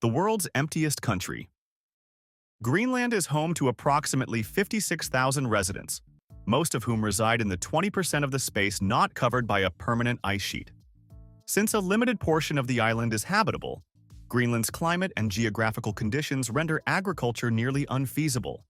The world's emptiest country. Greenland is home to approximately 56,000 residents, most of whom reside in the 20% of the space not covered by a permanent ice sheet. Since a limited portion of the island is habitable, Greenland's climate and geographical conditions render agriculture nearly unfeasible.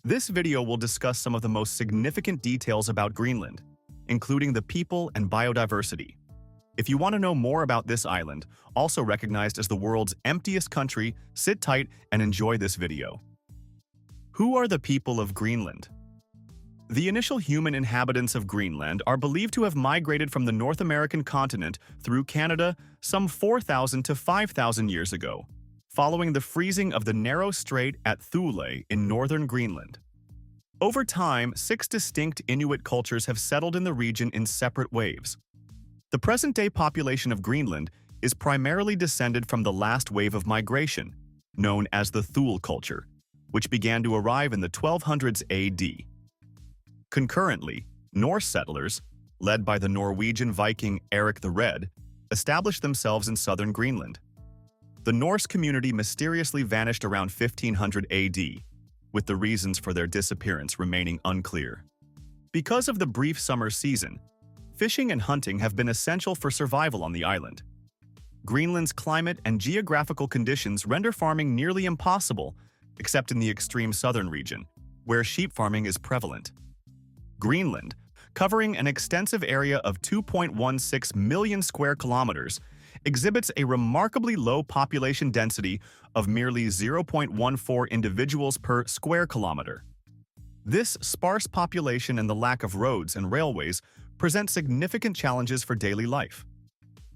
This video will discuss some of the most significant details about Greenland, including the people and biodiversity. If you want to know more about this island, also recognized as the world's emptiest country, sit tight and enjoy this video. Who are the people of Greenland? The initial human inhabitants of Greenland are believed to have migrated from the North American continent through Canada some 4,000 to 5,000 years ago, following the freezing of the narrow strait at Thule in Northern Greenland. Over time, 6 distinct Inuit cultures have settled in the region in separate waves. The present-day population of Greenland is primarily descended from the last wave of migration, known as the Thule culture, which began to arrive in the 1200s AD. Concurrently, Norse settlers, led by the Norwegian Viking Erik the Red, established themselves in southern Greenland. The Norse community mysteriously vanished around 1500 AD, with the reasons for their disappearance remaining unclear. Because of the brief summer season, fishing and hunting have been essential for survival on the island. Greenland's climate and geographical conditions render farming nearly impossible, except in the extreme southern region, where sheep farming is prevalent. Greenland, covering an extensive area of 2.16 million square kilometers, exhibits a remarkably low population density of merely 0.14 individuals per square kilometer. This sparse population and the lack of roads and railways present significant challenges for daily life.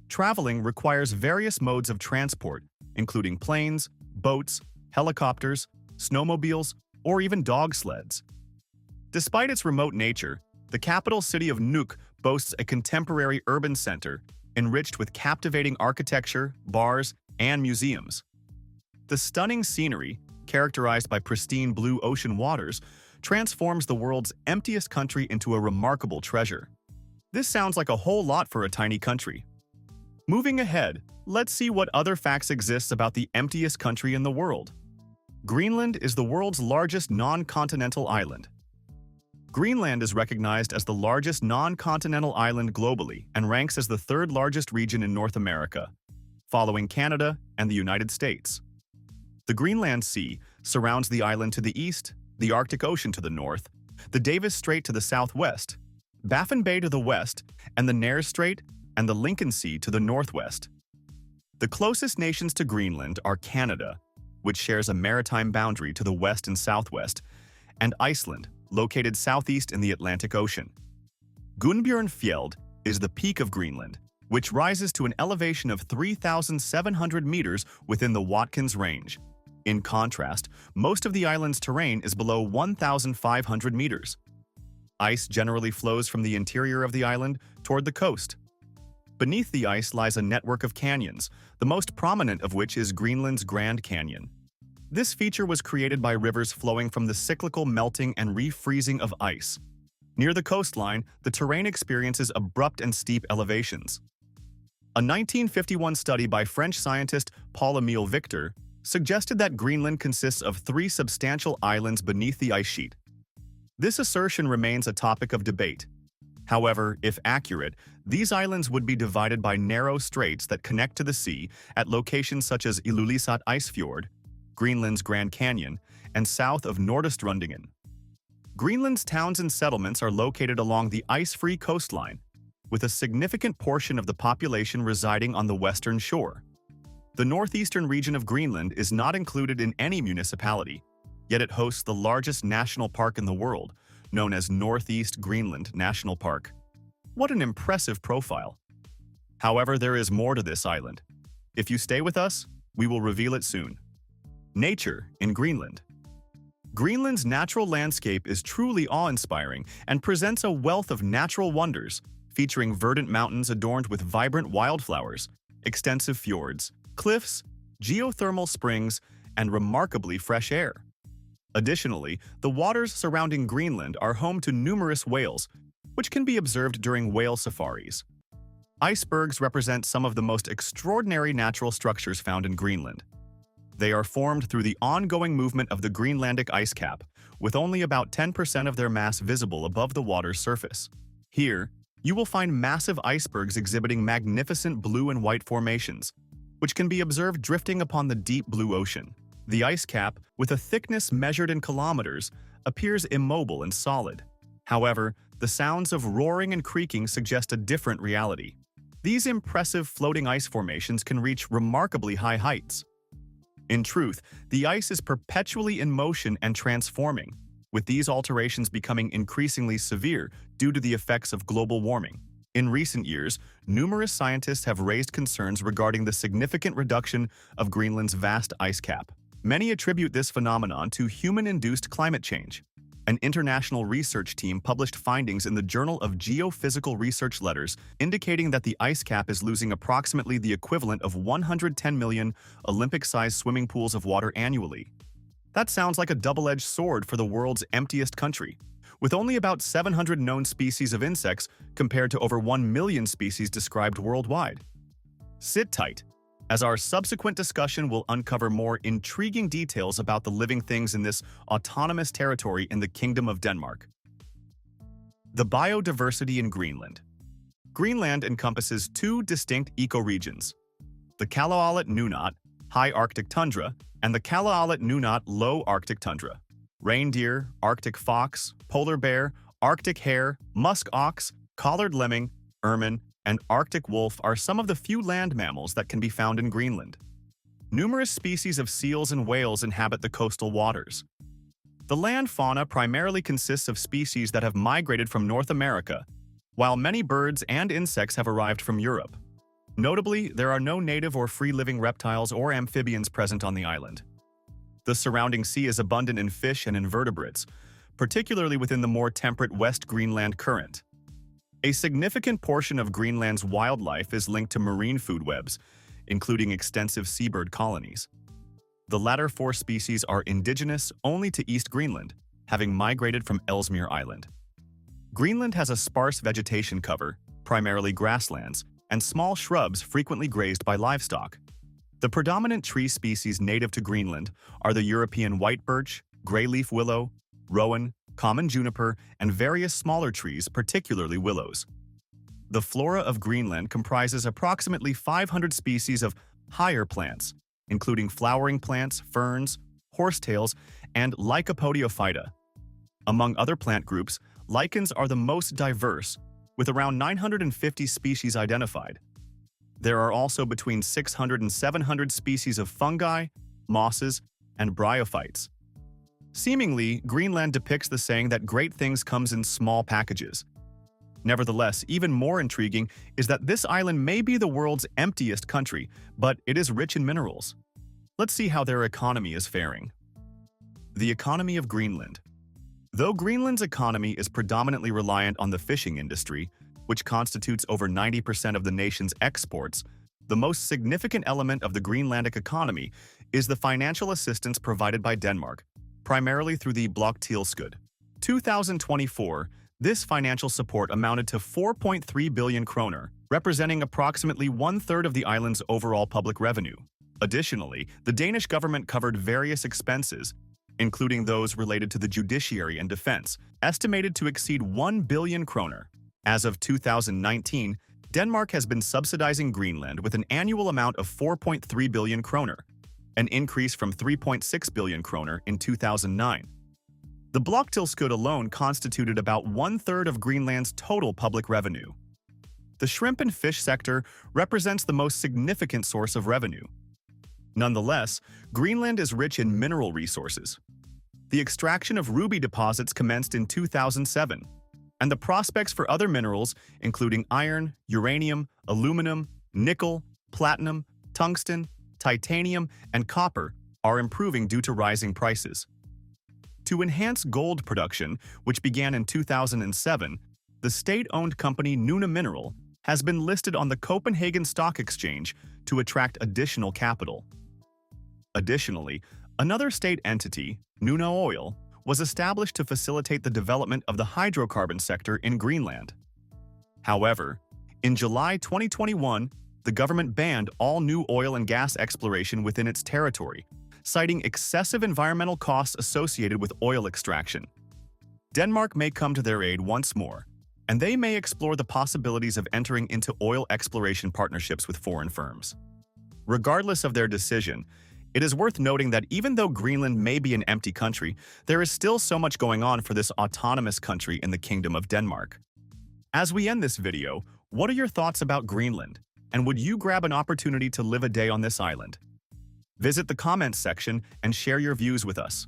Traveling requires various modes of transport, including planes, boats, helicopters, snowmobiles, or even dog sleds. Despite its remote nature, the capital city of Nuuk boasts a contemporary urban center enriched with captivating architecture, bars, and museums. The stunning scenery, characterized by pristine blue ocean waters, transforms the world's emptiest country into a remarkable treasure. This sounds like a whole lot for a tiny country. Moving ahead, let's see what other facts exist about the emptiest country in the world. Greenland is the world's largest non-continental island. Greenland is recognized as the largest non-continental island globally and ranks as the third largest region in North America, following Canada and the United States. The Greenland Sea surrounds the island to the east, the Arctic Ocean to the north, the Davis Strait to the southwest, Baffin Bay to the west, and the Nares Strait and the Lincoln Sea to the northwest. The closest nations to Greenland are Canada, which shares a maritime boundary to the west and southwest, and Iceland, located southeast in the Atlantic Ocean. Gunnbjørnfjeld is the peak of Greenland, which rises to an elevation of 3,700 meters within the Watkins Range. In contrast, most of the island's terrain is below 1,500 meters. Ice generally flows from the interior of the island toward the coast. Beneath the ice lies a network of canyons, the most prominent of which is Greenland's Grand Canyon. This feature was created by rivers flowing from the cyclical melting and refreezing of ice. Near the coastline, the terrain experiences abrupt and steep elevations. A 1951 study by French scientist Paul-Émile Victor suggested that Greenland consists of 3 substantial islands beneath the ice sheet. This assertion remains a topic of debate. However, if accurate, these islands would be divided by narrow straits that connect to the sea at locations such as Ilulissat Icefjord, Greenland's Grand Canyon, and south of Nordostrundingen. Greenland's towns and settlements are located along the ice-free coastline, with a significant portion of the population residing on the western shore. The northeastern region of Greenland is not included in any municipality, yet it hosts the largest national park in the world, known as Northeast Greenland National Park. What an impressive profile! However, there is more to this island. If you stay with us, we will reveal it soon. Nature in Greenland. Greenland's natural landscape is truly awe-inspiring and presents a wealth of natural wonders, featuring verdant mountains adorned with vibrant wildflowers, extensive fjords, cliffs, geothermal springs, and remarkably fresh air. Additionally, the waters surrounding Greenland are home to numerous whales, which can be observed during whale safaris. Icebergs represent some of the most extraordinary natural structures found in Greenland. They are formed through the ongoing movement of the Greenlandic ice cap, with only about 10% of their mass visible above the water's surface. Here, you will find massive icebergs exhibiting magnificent blue and white formations, which can be observed drifting upon the deep blue ocean. The ice cap, with a thickness measured in kilometers, appears immobile and solid. However, the sounds of roaring and creaking suggest a different reality. These impressive floating ice formations can reach remarkably high heights. In truth, the ice is perpetually in motion and transforming, with these alterations becoming increasingly severe due to the effects of global warming. In recent years, numerous scientists have raised concerns regarding the significant reduction of Greenland's vast ice cap. Many attribute this phenomenon to human-induced climate change. An international research team published findings in the Journal of Geophysical Research Letters indicating that the ice cap is losing approximately the equivalent of 110 million Olympic-sized swimming pools of water annually. That sounds like a double-edged sword for the world's emptiest country, with only about 700 known species of insects compared to over 1 million species described worldwide. Sit tight, as our subsequent discussion will uncover more intriguing details about the living things in this autonomous territory in the Kingdom of Denmark. The biodiversity in Greenland. Greenland encompasses two distinct ecoregions: the Kalaallit Nunaat, high Arctic tundra, and the Kalaallit Nunaat, low Arctic tundra. Reindeer, Arctic fox, polar bear, Arctic hare, musk ox, collared lemming, ermine, and Arctic wolf are some of the few land mammals that can be found in Greenland. Numerous species of seals and whales inhabit the coastal waters. The land fauna primarily consists of species that have migrated from North America, while many birds and insects have arrived from Europe. Notably, there are no native or free-living reptiles or amphibians present on the island. The surrounding sea is abundant in fish and invertebrates, particularly within the more temperate West Greenland current. A significant portion of Greenland's wildlife is linked to marine food webs, including extensive seabird colonies. The latter four species are indigenous only to East Greenland, having migrated from Ellesmere Island. Greenland has a sparse vegetation cover, primarily grasslands, and small shrubs frequently grazed by livestock. The predominant tree species native to Greenland are the European white birch, grayleaf willow, rowan, common juniper, and various smaller trees, particularly willows. The flora of Greenland comprises approximately 500 species of higher plants, including flowering plants, ferns, horsetails, and Lycopodiophyta. Among other plant groups, lichens are the most diverse, with around 950 species identified. There are also between 600 and 700 species of fungi, mosses, and bryophytes. Seemingly, Greenland depicts the saying that great things comes in small packages. Nevertheless, even more intriguing is that this island may be the world's emptiest country, but it is rich in minerals. Let's see how their economy is faring. The economy of Greenland. Though Greenland's economy is predominantly reliant on the fishing industry, which constitutes over 90% of the nation's exports, the most significant element of the Greenlandic economy is the financial assistance provided by Denmark, primarily through the Bloktilskud. 2024, this financial support amounted to 4.3 billion kroner, representing approximately one-third of the island's overall public revenue. Additionally, the Danish government covered various expenses, including those related to the judiciary and defense, estimated to exceed 1 billion kroner. As of 2019, Denmark has been subsidizing Greenland with an annual amount of 4.3 billion kroner, an increase from 3.6 billion kroner in 2009. The Bloktilskud alone constituted about one-third of Greenland's total public revenue. The shrimp and fish sector represents the most significant source of revenue. Nonetheless, Greenland is rich in mineral resources. The extraction of ruby deposits commenced in 2007, and the prospects for other minerals, including iron, uranium, aluminum, nickel, platinum, tungsten, titanium, and copper, are improving due to rising prices. To enhance gold production, which began in 2007, the state-owned company Nuna Mineral has been listed on the Copenhagen Stock Exchange to attract additional capital. Additionally, another state entity, Nuna Oil, was established to facilitate the development of the hydrocarbon sector in Greenland. However, in July 2021, the government banned all new oil and gas exploration within its territory, citing excessive environmental costs associated with oil extraction. Denmark may come to their aid once more, and they may explore the possibilities of entering into oil exploration partnerships with foreign firms. Regardless of their decision, it is worth noting that even though Greenland may be an empty country, there is still so much going on for this autonomous country in the Kingdom of Denmark. As we end this video, what are your thoughts about Greenland? And would you grab an opportunity to live a day on this island? Visit the comments section and share your views with us.